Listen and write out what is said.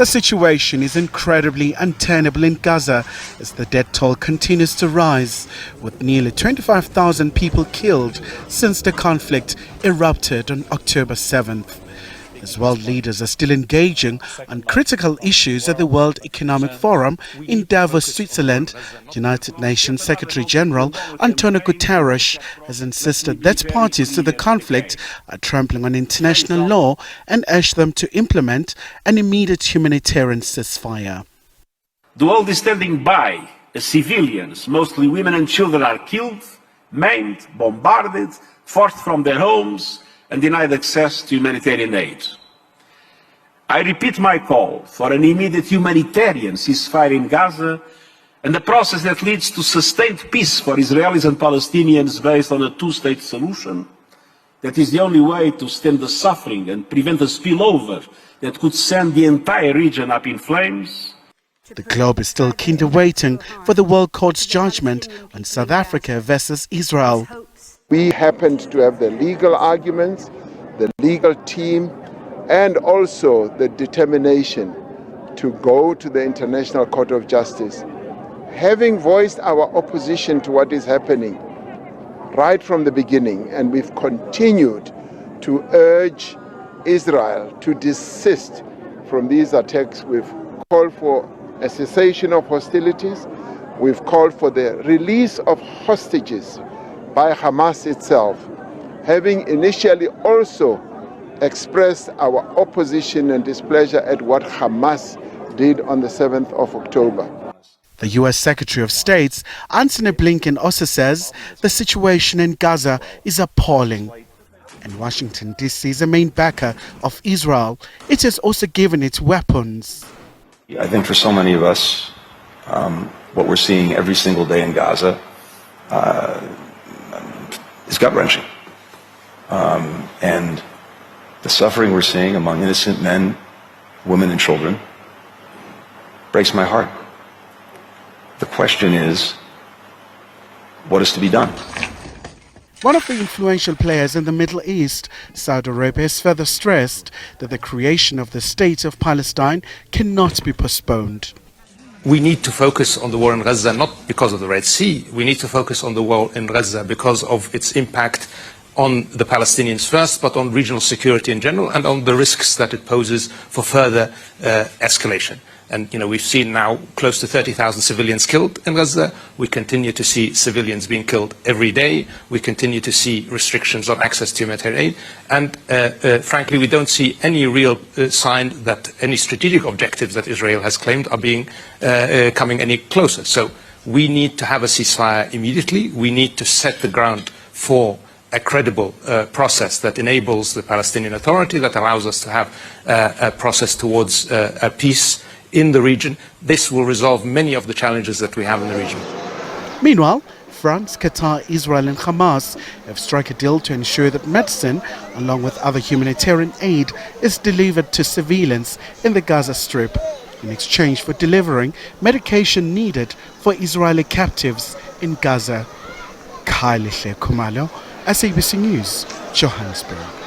The situation is incredibly untenable in Gaza as the death toll continues to rise, with nearly 25,000 people killed since the conflict erupted on October 7th. As world leaders are still engaging on critical issues at the World Economic Forum in Davos, Switzerland, United Nations Secretary General Antonio Guterres has insisted that parties to the conflict are trampling on international law and urged them to implement an immediate humanitarian ceasefire. The world is standing by as civilians, mostly women and children, are killed, maimed, bombarded, forced from their homes and denied access to humanitarian aid. I repeat my call for an immediate humanitarian ceasefire in Gaza and a process that leads to sustained peace for Israelis and Palestinians based on a two-state solution. That is the only way to stem the suffering and prevent a spillover that could send the entire region up in flames. The globe is still keenly waiting for the World Court's judgment on South Africa versus Israel. We happened to have the legal arguments, the legal team, and also the determination to go to the International Court of Justice. Having voiced our opposition to what is happening right from the beginning, and we've continued to urge Israel to desist from these attacks. We've called for a cessation of hostilities. We've called for the release of hostages by Hamas itself, having initially also expressed our opposition and displeasure at what Hamas did on the 7th of October. The U.S. Secretary of State, Antony Blinken, also says the situation in Gaza is appalling. And Washington, D.C. is a main backer of Israel. It has also given it weapons. I think for so many of us, what we're seeing every single day in Gaza is gut-wrenching. And the suffering we're seeing among innocent men, women, and children breaks my heart. The question is, what is to be done? One of the influential players in the Middle East, Saudi Arabia, has further stressed that the creation of the State of Palestine cannot be postponed. We need to focus on the war in Gaza not because of the Red Sea. We need to focus on the war in Gaza because of its impact on the Palestinians first, but on regional security in general and on the risks that it poses for further escalation. And, we've seen now close to 30,000 civilians killed in Gaza. We continue to see civilians being killed every day. We continue to see restrictions on access to humanitarian aid. And frankly, we don't see any real sign that any strategic objectives that Israel has claimed are being coming any closer. So we need to have a ceasefire immediately. We need to set the ground for a credible process that enables the Palestinian Authority, that allows us to have a process towards a peace in the region. This will resolve many of the challenges that we have in the region. Meanwhile, France, Qatar, Israel and Hamas have struck a deal to ensure that medicine, along with other humanitarian aid, is delivered to civilians in the Gaza Strip in exchange for delivering medication needed for Israeli captives in Gaza. Khalihle Khumalo, SABC News, Johannesburg.